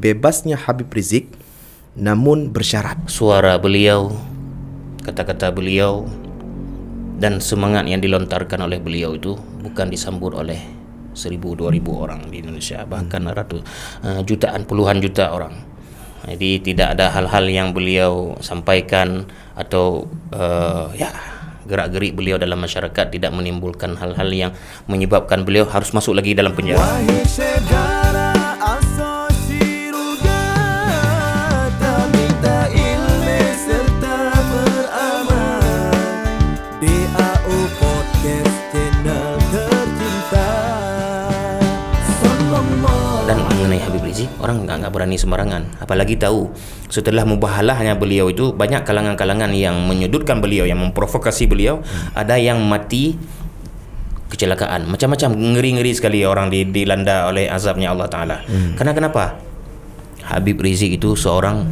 bebasnya Habib Rizik, namun bersyarat. Suara beliau, kata-kata beliau, dan semangat yang dilontarkan oleh beliau itu bukan disambut oleh 1.000-2.000 orang di Indonesia, bahkan jutaan, puluhan juta orang. Jadi tidak ada hal-hal yang beliau sampaikan atau gerak-gerik beliau dalam masyarakat tidak menimbulkan hal-hal yang menyebabkan beliau harus masuk lagi dalam penjara. Dan mengenai Habib Rizik, orang nggak berani sembarangan, apalagi tahu setelah mubahalahnya beliau itu banyak kalangan-kalangan yang menyudutkan beliau, yang memprovokasi beliau. Ada yang mati kecelakaan, macam-macam, ngeri-ngeri sekali orang dilanda oleh azabnya Allah Ta'ala. Karena kenapa? Habib Rizik itu seorang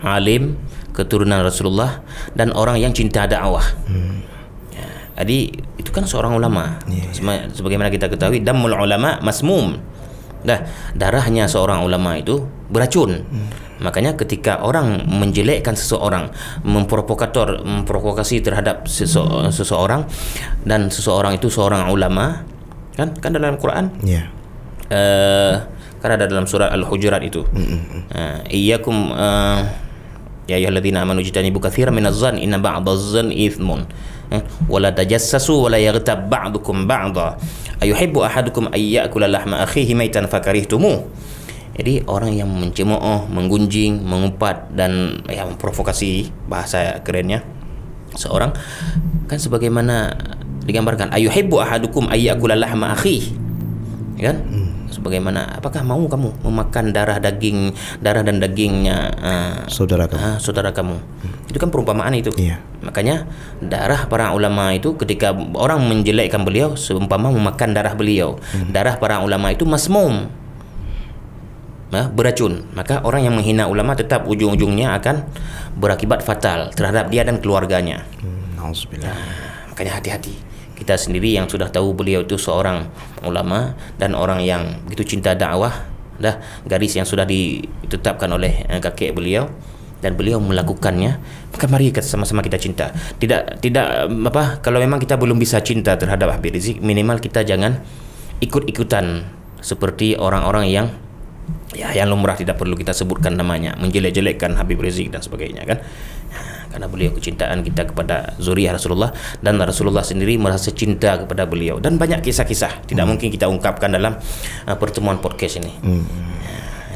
alim, keturunan Rasulullah, dan orang yang cinta dakwah. Jadi itu kan seorang ulama. Sebagaimana kita ketahui, damul ulama masmum. Darahnya seorang ulama itu beracun. Makanya ketika orang menjelekkan seseorang, memprovokasi terhadap seseorang, dan seseorang itu seorang ulama, kan dalam Quran, kan ada dalam surat Al-Hujurat itu, iyyakum ya ayyuhalladzina amanu ijtanibu katsiran minadh-dhanni inna ba'dadh-dhanni itsmun wala tajassasu wala yaghtab ba'dukum ba'dha ayuhibbu ahadukum ay ya'kula lahma akhihi maitan fakarihtumuh. Jadi orang yang mencemooh, menggunjing, mengumpat, dan memprovokasi, bahasa kerennya seorang, kan sebagaimana digambarkan, ayuhibbu ahadukum ay ya'kula lahma akhihi, kan? Sebagaimana, apakah mau kamu memakan darah dan dagingnya saudara kamu? Itu kan perumpamaan itu. Makanya darah para ulama itu, ketika orang menjelekkan beliau, seumpama memakan darah beliau. Darah para ulama itu masmum, beracun. Maka orang yang menghina ulama tetap ujung-ujungnya akan berakibat fatal terhadap dia dan keluarganya. Makanya hati-hati. Kita sendiri yang sudah tahu beliau itu seorang ulama dan orang yang begitu cinta dakwah, garis yang sudah ditetapkan oleh kakek beliau, dan beliau melakukannya, maka mari sama-sama kita cinta. Tidak kalau memang kita belum bisa cinta terhadap Habib Rizik, minimal kita jangan ikut-ikutan seperti orang-orang yang lumrah, tidak perlu kita sebutkan namanya, menjelek-jelekkan Habib Rizik dan sebagainya, kan? Karena beliau kecintaan kita kepada zuriyah Rasulullah, dan Rasulullah sendiri merasa cinta kepada beliau, dan banyak kisah-kisah tidak mungkin kita ungkapkan dalam pertemuan podcast ini.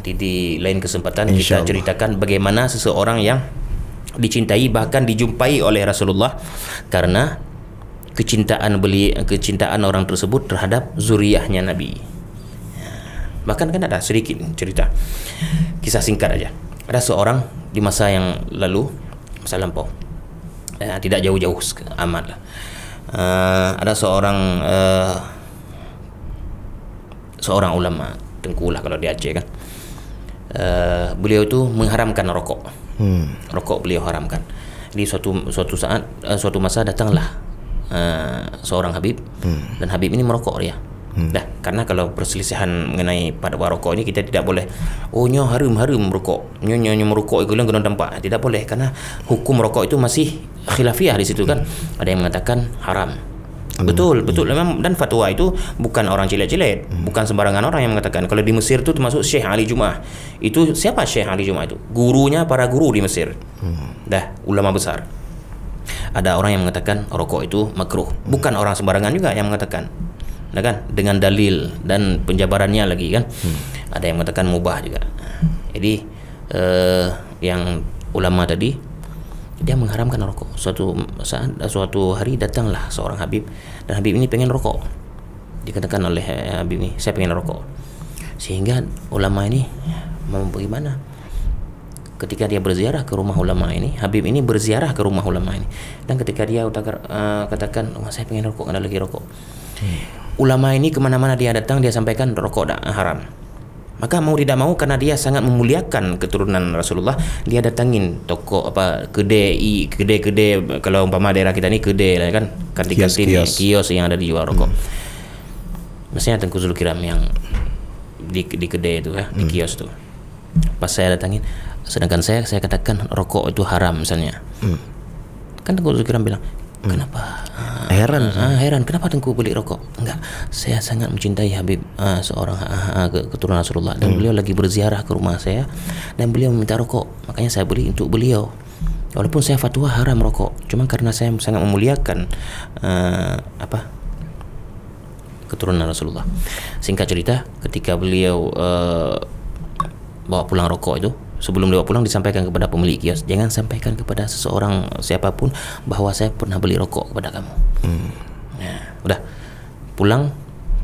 Di lain kesempatan kita ceritakan bagaimana seseorang yang dicintai, bahkan dijumpai oleh Rasulullah karena kecintaan orang tersebut terhadap zuriyahnya Nabi. Bahkan kan ada sedikit cerita, kisah singkat aja. Ada seorang di masa yang lalu, masa lampau, tidak jauh-jauh amat lah. Ada seorang ulama tengku lah kalau di Aceh, kan. Beliau itu mengharamkan rokok. Rokok beliau haramkan. Di suatu masa datanglah seorang Habib, dan Habib ini merokok dia. Karena kalau perselisihan mengenai padwa rokok ini, kita tidak boleh nyo harum merokok, nyo merokok itu kena dampak, tidak boleh, karena hukum rokok itu masih khilafiyah di situ, kan. Ada yang mengatakan haram. Betul memang, dan fatwa itu bukan orang cilet-cilet, bukan sembarangan orang yang mengatakan. Kalau di Mesir itu termasuk Syekh Ali Jum'ah. Itu siapa Syekh Ali Jum'ah itu? Gurunya para guru di Mesir. Ulama besar. Ada orang yang mengatakan rokok itu makruh, bukan orang sembarangan juga yang mengatakan, kan, dengan dalil dan penjabarannya lagi, kan. Ada yang mengatakan mubah juga. Jadi yang ulama tadi, dia mengharamkan rokok. Suatu hari datanglah seorang Habib, dan Habib ini pengen rokok. Dikatakan oleh Habib ini, saya pengen rokok. Sehingga ulama ini mau bagaimana? Ketika dia berziarah ke rumah ulama ini, Habib ini berziarah ke rumah ulama ini, dan ketika dia katakan, saya pengen rokok, ada lagi rokok. Ulama ini kemana-mana dia datang, dia sampaikan rokok haram. Maka mau tidak mau, karena dia sangat memuliakan keturunan Rasulullah, dia datangin toko kedai kalau umpama daerah kita ni kedai lah, kan, kantin kios yang ada dijual rokok. Maksudnya Tengku Zulkiram yang di kedai itu, di kios tu. Pas saya datangin, sedangkan saya katakan rokok itu haram misalnya. Kan Tengku Zulkifli bilang, kenapa? Heran, kenapa Tengku beli rokok? Enggak, saya sangat mencintai Habib, seorang keturunan Rasulullah, dan beliau lagi berziarah ke rumah saya dan beliau meminta rokok, makanya saya beli untuk beliau. Walaupun saya fatwa haram rokok, cuma karena saya sangat memuliakan keturunan Rasulullah. Singkat cerita, ketika beliau bawa pulang rokok itu, sebelum dibawa pulang disampaikan kepada pemilik kios, jangan sampaikan kepada seseorang siapapun bahwa saya pernah beli rokok kepada kamu. Nah, udah pulang,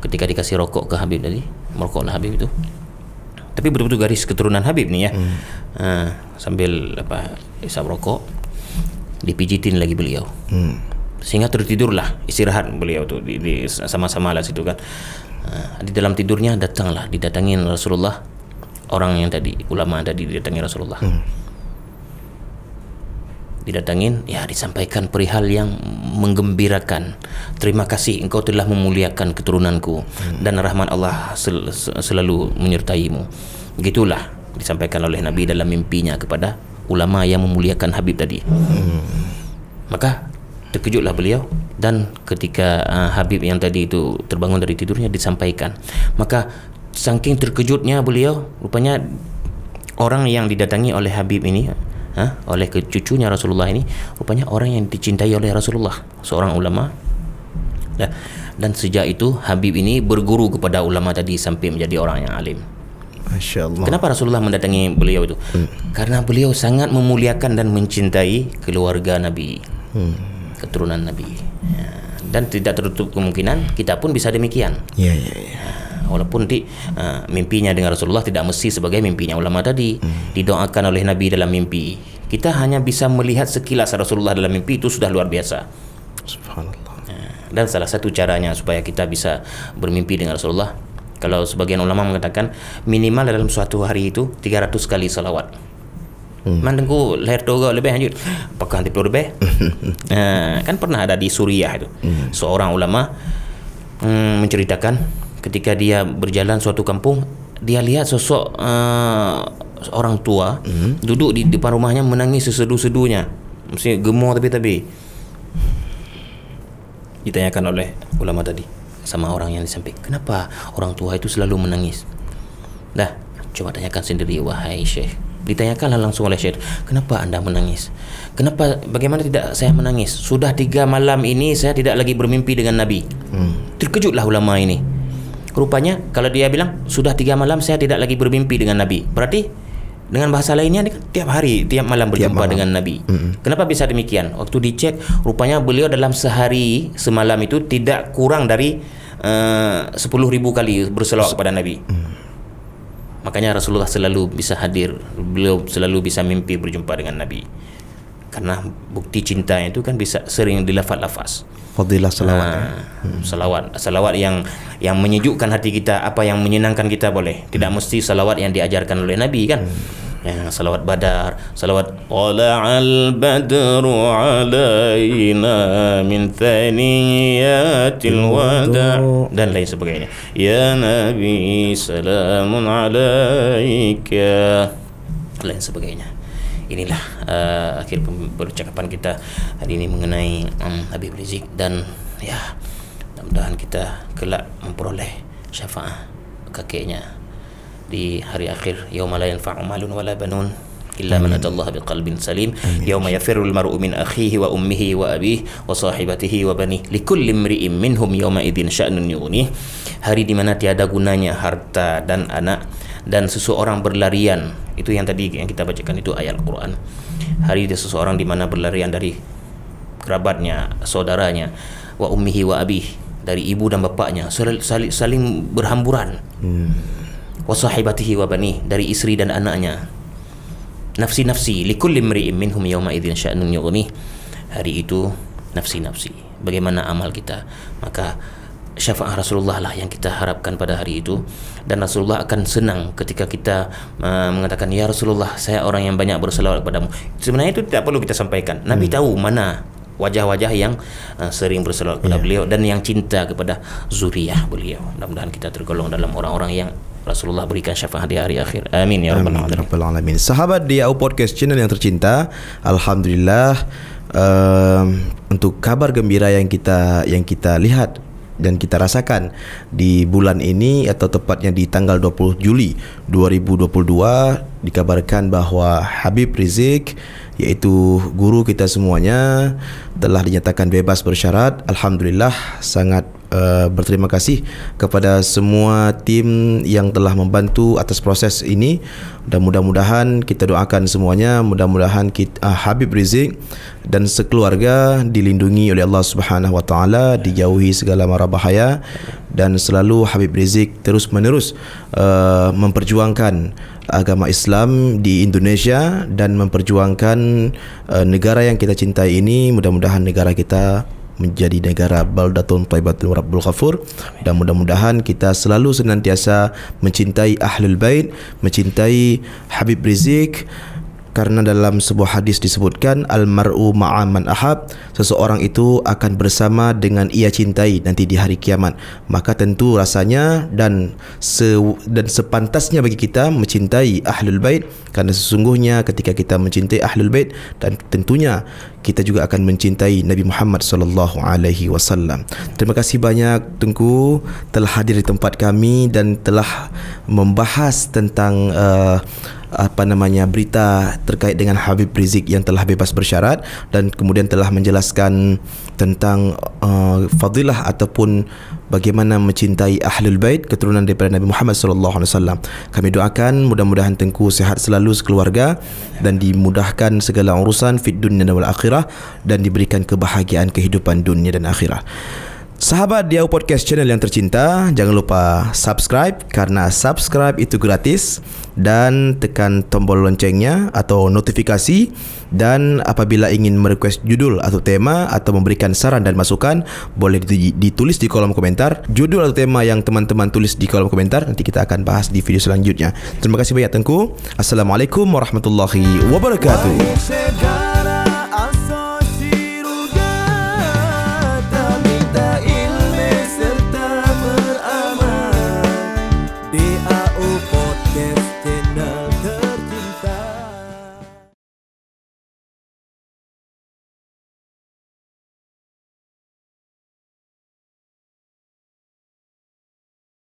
ketika dikasih rokok ke Habib tadi, merokoklah Habib itu. Tapi betul-betul garis keturunan Habib nih ya. Sambil isap rokok, dipijitin lagi beliau. Sehingga tertidurlah, istirahat beliau tuh di sama-sama lah situ kan. Di dalam tidurnya didatangin Rasulullah, orang yang tadi, ulama tadi didatangi Rasulullah. Didatangin, ya disampaikan perihal yang menggembirakan. Terima kasih, engkau telah memuliakan keturunanku, dan rahmat Allah selalu menyertaimu. Begitulah disampaikan oleh Nabi dalam mimpinya kepada ulama yang memuliakan Habib tadi. Maka terkejutlah beliau, dan ketika Habib yang tadi itu terbangun dari tidurnya disampaikan, maka saking terkejutnya beliau, rupanya orang yang didatangi oleh Habib ini, oleh cucunya Rasulullah ini, rupanya orang yang dicintai oleh Rasulullah, seorang ulama. Dan sejak itu Habib ini berguru kepada ulama tadi sampai menjadi orang yang alim. Masya Allah. Kenapa Rasulullah mendatangi beliau itu? Karena beliau sangat memuliakan dan mencintai keluarga Nabi, keturunan Nabi. Dan tidak tertutup kemungkinan kita pun bisa demikian. Walaupun mimpinya dengan Rasulullah tidak mesti sebagai mimpinya ulama tadi, didoakan oleh Nabi dalam mimpi. Kita hanya bisa melihat sekilas Rasulullah dalam mimpi, itu sudah luar biasa. Subhanallah. Dan salah satu caranya supaya kita bisa bermimpi dengan Rasulullah, kalau sebagian ulama mengatakan minimal dalam suatu hari itu 300 kali salawat. Mandengku lahir toga lebih lanjut. Apakah nanti perlu lebih? Kan pernah ada di Suriah itu, seorang ulama menceritakan ketika dia berjalan suatu kampung, dia lihat sosok orang tua duduk di depan rumahnya menangis sesedu-sedunya, mesti gemuk tapi ditanyakan oleh ulama tadi sama orang yang di samping, kenapa orang tua itu selalu menangis? Dah, coba tanyakan sendiri wahai Syekh. Ditanyakanlah langsung oleh Syekh, kenapa anda menangis? Kenapa, bagaimana tidak saya menangis? Sudah 3 malam ini saya tidak lagi bermimpi dengan Nabi. Terkejutlah ulama ini. Rupanya kalau dia bilang sudah 3 malam saya tidak lagi bermimpi dengan Nabi, berarti dengan bahasa lainnya dia tiap hari, tiap malam berjumpa dengan Nabi. Kenapa bisa demikian? Waktu dicek, rupanya beliau dalam sehari semalam itu tidak kurang dari 10.000 kali berselawat kepada Nabi. Makanya Rasulullah selalu bisa hadir, beliau selalu bisa mimpi berjumpa dengan Nabi. Karena bukti cintanya itu kan bisa sering dilafaz-lafaz. Fadilah salawat. Salawat yang menyejukkan hati kita, apa yang menyenangkan kita boleh. Tidak mesti salawat yang diajarkan oleh Nabi kan. Salawat badar, salawat qala'al badru alaina min thaniyatil wada dan lain sebagainya. Ya Nabi salamun alaika, lain sebagainya. Inilah akhir percakapan kita hari ini mengenai Habib Rizik, dan ya mudah-mudahan kita kelak memperoleh syafaat kakeknya di hari akhir, yauma la yanfa'u malun wala banun illa man atallaha biqalbin salim, yauma yafirru al-mar'u min akhihi wa ummihi wa abihi wa sahibatihi wa banihi likulli imri'in minhum yauma idzin sya'nun yughnih. Hari di mana tiada gunanya harta dan anak, dan seseorang berlarian, itu yang tadi yang kita bacakan itu ayat Al-Quran. Hari di seseorang di mana berlarian dari kerabatnya, saudaranya, wa ummihi wa abihi, dari ibu dan bapaknya, saling berhamburan. Wa sahibatihi wa bani, dari istri dan anaknya. Nafsi-nafsi, likulli imri'in minhum yawma idzin sya'nun yughnih. Hari itu nafsi-nafsi. Bagaimana amal kita? Maka syafaat Rasulullah lah yang kita harapkan pada hari itu, dan Rasulullah akan senang ketika kita mengatakan, ya Rasulullah, saya orang yang banyak berselawat kepadamu. Sebenarnya itu tidak perlu kita sampaikan. Nabi tahu mana wajah-wajah yang sering berselawat kepada beliau dan yang cinta kepada zuriyah beliau. Mudah-mudahan kita tergolong dalam orang-orang yang Rasulullah berikan syafaat di hari akhir. Amin ya rabbal alamin. Rabbal alamin. Sahabat di AU Podcast Channel yang tercinta, alhamdulillah untuk kabar gembira yang kita lihat dan kita rasakan di bulan ini, atau tepatnya di tanggal 20 Juli 2022, dikabarkan bahwa Habib Rizik, iaitu guru kita semuanya, telah dinyatakan bebas bersyarat. Alhamdulillah, sangat berterima kasih kepada semua tim yang telah membantu atas proses ini. Dan mudah-mudahan kita doakan semuanya, mudah-mudahan Habib Rizik dan sekeluarga dilindungi oleh Allah Subhanahu Wa Taala, dijauhi segala mara bahaya, dan selalu Habib Rizik terus-menerus memperjuangkan agama Islam di Indonesia dan memperjuangkan negara yang kita cintai ini. Mudah-mudahan negara kita menjadi negara baldatun thayyibatun rabbul ghafur, dan mudah-mudahan kita selalu senantiasa mencintai Ahlul Bait, mencintai Habib Rizik, karena dalam sebuah hadis disebutkan al-mar'u ma'a man ahab, seseorang itu akan bersama dengan ia cintai nanti di hari kiamat. Maka tentu rasanya dan sepantasnya bagi kita mencintai Ahlul Bait, karena sesungguhnya ketika kita mencintai Ahlul Bait, dan tentunya kita juga akan mencintai Nabi Muhammad sallallahu alaihi wasallam. Terima kasih banyak Tengku telah hadir di tempat kami dan telah membahas tentang berita terkait dengan Habib Rizik yang telah bebas bersyarat, dan kemudian telah menjelaskan tentang fadilah ataupun bagaimana mencintai Ahlul Bait, keturunan daripada Nabi Muhammad sallallahu alaihi wasallam. Kami doakan mudah-mudahan Tengku sehat selalu sekeluarga dan dimudahkan segala urusan fid dunya wal akhirah, dan diberikan kebahagiaan kehidupan dunia dan akhirah. Sahabat di AU Podcast Channel yang tercinta, jangan lupa subscribe, karena subscribe itu gratis, dan tekan tombol loncengnya atau notifikasi. Dan apabila ingin merequest judul atau tema atau memberikan saran dan masukan, boleh ditulis di kolom komentar judul atau tema yang teman-teman tulis di kolom komentar. Nanti kita akan bahas di video selanjutnya. Terima kasih banyak Tengku. Assalamualaikum warahmatullahi wabarakatuh.